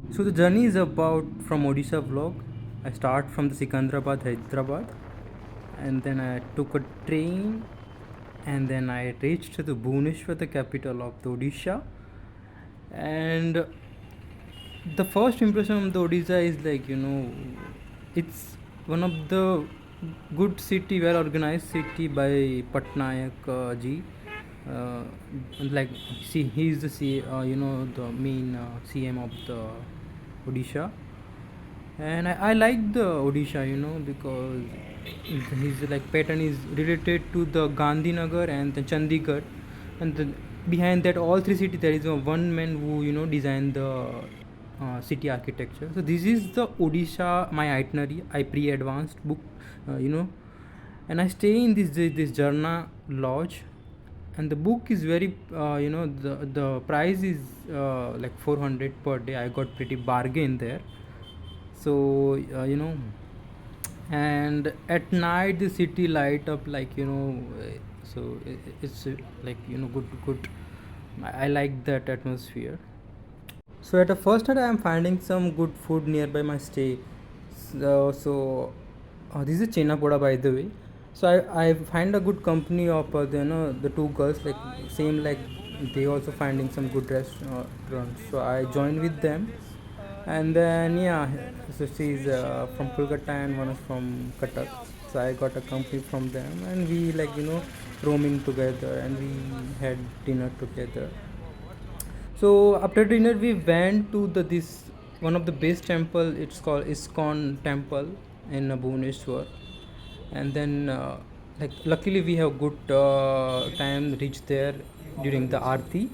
So the journey is about from Odisha vlog. I start from the Sikandrabad, Hyderabad, and then I took a train, and then I reached the Bhuvneshwar, the capital of the Odisha. And the first impression of the Odisha is it's one of the good city, well organized city by Patnaik ji. Uh, like see, he's the the main CM of the Odisha, and I like the Odisha, because his like pattern is related to the Gandhinagar and the Chandigarh, and behind that all three cities there is a one man who designed the city architecture. So this is the Odisha my itinerary. I pre-advanced book, and I stay in this Jarna lodge, and the book is very the price is like 400 per day. I got pretty bargain there. So and at night the city light up so it's like good. I like that atmosphere. So at the first time I am finding some good food nearby my stay. So this is Chenapoda, by the way. So I find a good company of the two girls, like same like they also finding some good restaurants. So I joined with them, and then yeah, so she's from Kolkata and one is from Cuttack. So I got a company from them, and we roaming together, and we had dinner together. So after dinner, we went to the this one of the best temple. It's called Iskon Temple in Bhuvneshwar, and then like luckily we have good time reach there during the aarti,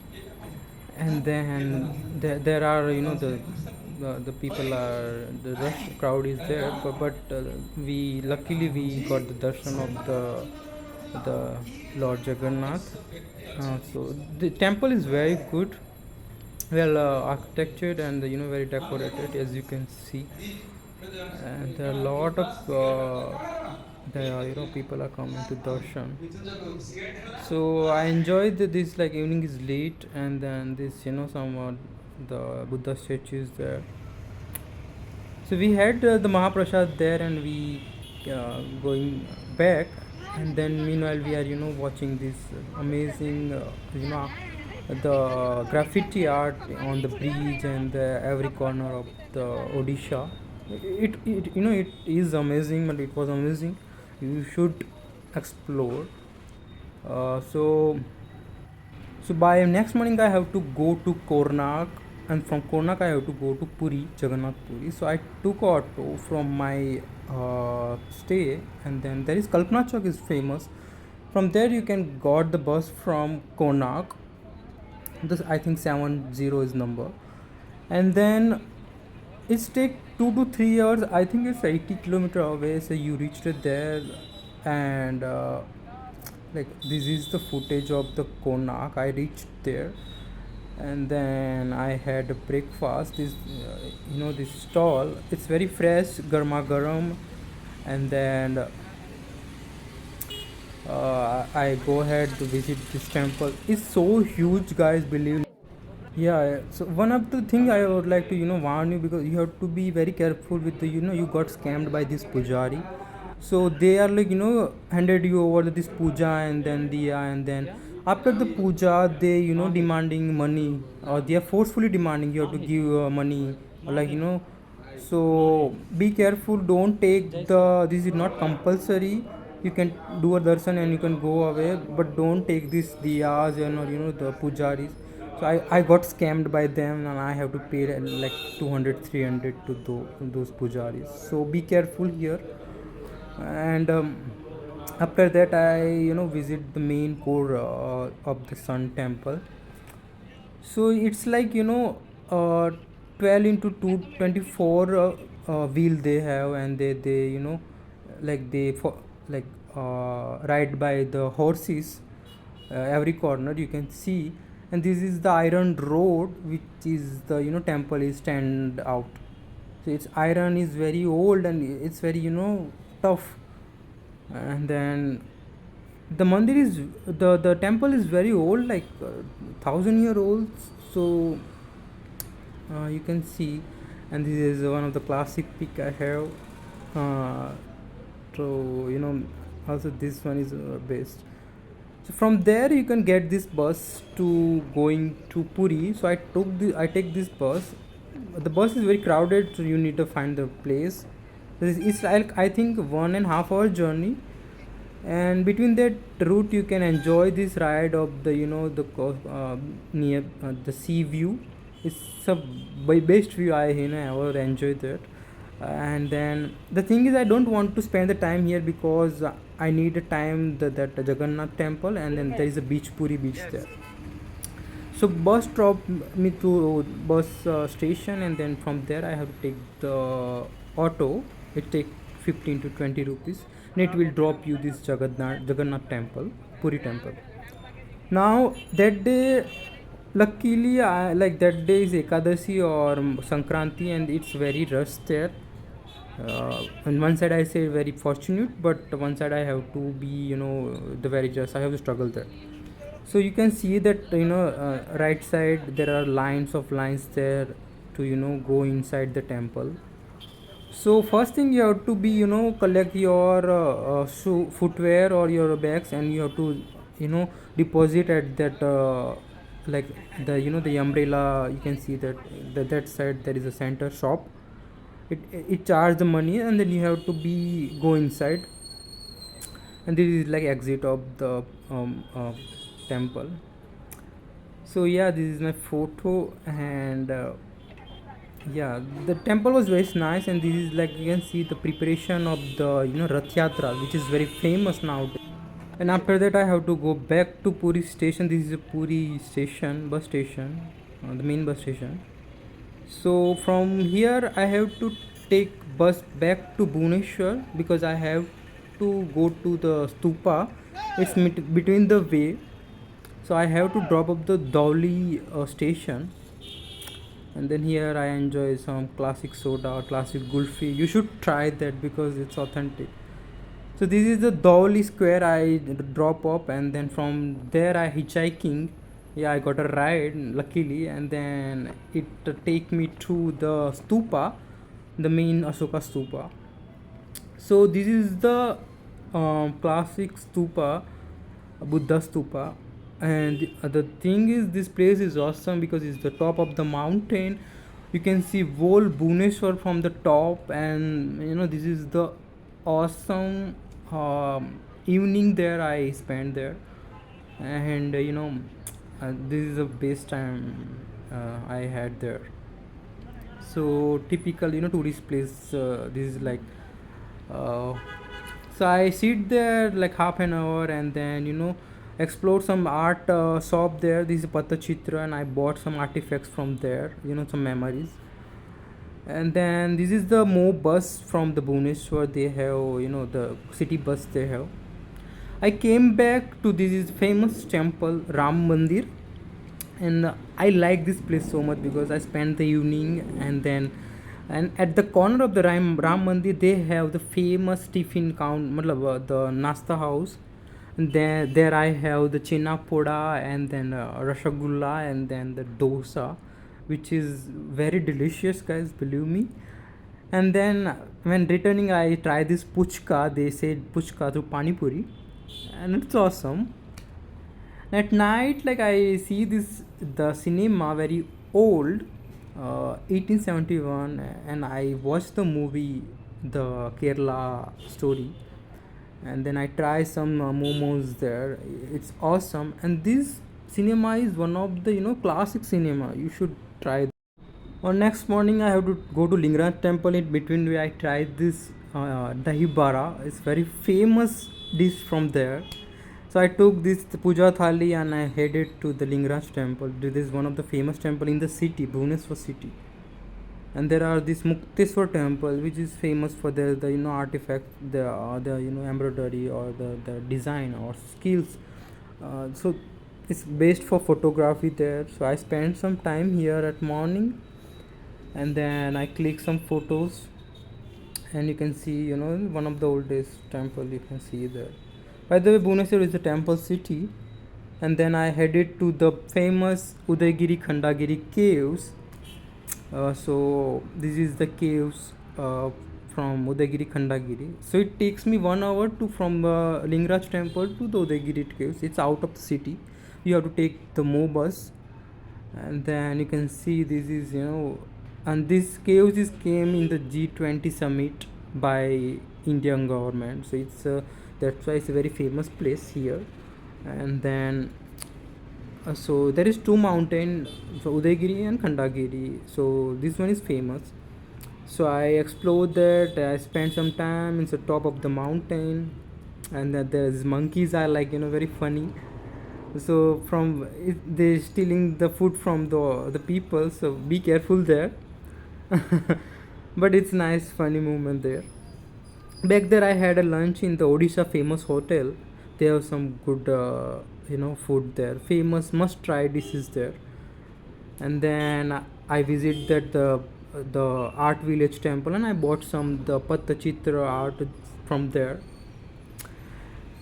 and then there are the people are the rush crowd is there, but we luckily we got the darshan of the Lord Jagannath. So the temple is very good, well architectured, and very decorated as you can see, and there are a lot of there are, people are coming to darshan. So I enjoyed this, like evening is late, and then this somewhat the Buddha statue is there. So we had the Mahaprasad there, and we going back, and then meanwhile we are watching this amazing the graffiti art on the bridge and every corner of the Odisha. It is amazing, but it was amazing. You should explore. So by next morning I have to go to Konark, and from Konark I have to go to Puri, Jagannath Puri. So I took auto from my stay, and then there is Kalpana Chowk is famous. From there you can got the bus from Konark. This I think 70 is number, and then it's take 2 to 3 hours. I think it's 80 kilometer away. So you reached it there, and like this is the footage of the Konark. I reached there, and then I had a breakfast. This this stall. It's very fresh, garma garam, and then I go ahead to visit this temple. It's so huge, guys. Believe. Yeah, so one of the thing I would like to warn you, because you have to be very careful with the you got scammed by this pujari. So they are like handed you over this puja and then diya, and then after the puja they demanding money, or they are forcefully demanding you have to give money, like so be careful, don't take the, this is not compulsory. You can do a darshan and you can go away, but don't take this diyas and or the pujaris. So I got scammed by them, and I have to pay like 200 300 to those pujaris. So be careful here. And after that I visit the main core of the Sun Temple. So it's like 12 into 2 24 wheel they have, and they like they for like ride by the horses every corner you can see. And this is the iron road which is the temple is stand out. So its iron is very old, and it's very tough. And then the mandir is the temple is very old, like 1,000-year old. So you can see, and this is one of the classic pic I have. uh, so also this one is best. So from there you can get this bus to going to Puri. So I take this bus. The bus is very crowded, so you need to find the place. It's like, I think, 1.5 hour journey, and between that route you can enjoy this ride of the near the sea view. It's a best view I ever enjoyed that. And then the thing is, I don't want to spend the time here because I need a time that Jagannath temple, and then there is a beach, Puri beach there. So bus dropped me to bus station, and then from there I have to take the auto. It take 15 to 20 rupees, and it will drop you this Jagannath temple, Puri temple. Now that day, luckily, that day is Ekadasi or Sankranti, and it's very rush there. On one side I say very fortunate, but one side I have to be, the very just I have to struggle there. So you can see that, right side there are lines there to, go inside the temple. So first thing, you have to be, collect your footwear or your bags, and you have to, deposit at that, like the umbrella. You can see that that side there is a center shop. It charge the money, and then you have to be go inside, and this is like exit of the temple. So yeah, this is my photo, and yeah, the temple was very nice, and this is like, you can see the preparation of the, Rath Yatra, which is very famous nowadays. And after that I have to go back to Puri station. This is a Puri station, bus station, the main bus station. So from here I have to take bus back to Bhuvneshwar because I have to go to the stupa. It's between the way, so I have to drop up the Dowli station, and then here I enjoy some classic soda, classic gulfi. You should try that because it's authentic. So this is the Dowli Square. I drop up, and then from there I hitchhiking. Yeah, I got a ride luckily, and then it take me to the stupa, the main Ashoka stupa. So this is the classic stupa, Buddha stupa, and the thing is, this place is awesome because it's the top of the mountain. You can see whole Bhuvneshwar from the top, and this is the awesome evening there I spent there, and this is the best time I had there. So typical, tourist place. This is like, uh, so I sit there like half an hour, and then explore some art shop there. This is Patachitra, and I bought some artifacts from there, some memories. And then this is the Mo bus from the Bhuvneshwar. They have, the city bus they have. I came back to this is famous temple, Ram Mandir, and I like this place so much because I spent the evening, and at the corner of the Ram Mandir they have the famous tiffin count, the nasta house. And there I have the china poda, and then rasgulla, and then the dosa, which is very delicious, guys, believe me. And then when returning I try this puchka. They said puchka through pani puri, and it's awesome. At night, like, I see this the cinema very old, 1871, and I watched the movie, the Kerala story, and then I try some momos there. It's awesome, and this cinema is one of the classic cinema. You should try. On next morning, I have to go to Lingaraj Temple. In between, where I tried this dahi bara. It's very famous dish from there. So I took this puja thali, and I headed to the Lingaraj Temple. This is one of the famous temple in the city, Bhuvneshwar city. And there are this Mukteswar temple, which is famous for the artifact, the embroidery, or the design or skills. So it's based for photography there. So I spent some time here at morning, and then I click some photos, and you can see one of the oldest temple you can see there. By the way, Bhuvneshwar is the temple city, and then I headed to the famous Udaygiri Khandagiri caves. So this is the caves from Udaygiri Khandagiri. So it takes me 1 hour to from Lingraj temple to the Udaygiri caves. It's out of the city. You have to take the Mo bus, and then you can see this is, and this caves is came in the G20 summit by Indian government. So it's that's why it's a very famous place here. And then so there is two mountain, so Udaygiri and Khandagiri. So this one is famous. So I explored that. I spent some time in the top of the mountain, and that there's monkeys are like, very funny. So from it, they stealing the food from the people. So be careful there. But it's nice funny moment there. Back there I had a lunch in the Odisha famous hotel. They have some good food there, famous must try dishes there. And then I visited the art village temple, and I bought some the Pattachitra art from there.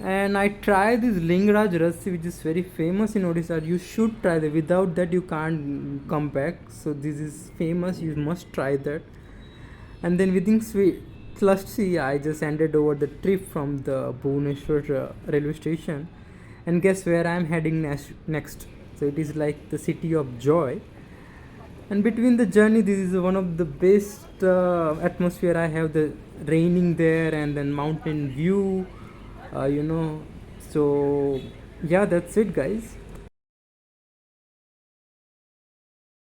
And I tried this Lingraj Rassi, which is very famous in Odisha. You should try that. Without that, you can't come back. So this is famous. You must try that. And then within sweet Lusty, I just ended over the trip from the Bhuvneshwar railway station. And guess where I'm heading next? So it is like the city of joy. And between the journey, this is one of the best atmosphere I have. The raining there, and then mountain view, uh, you know. So yeah, that's it, guys.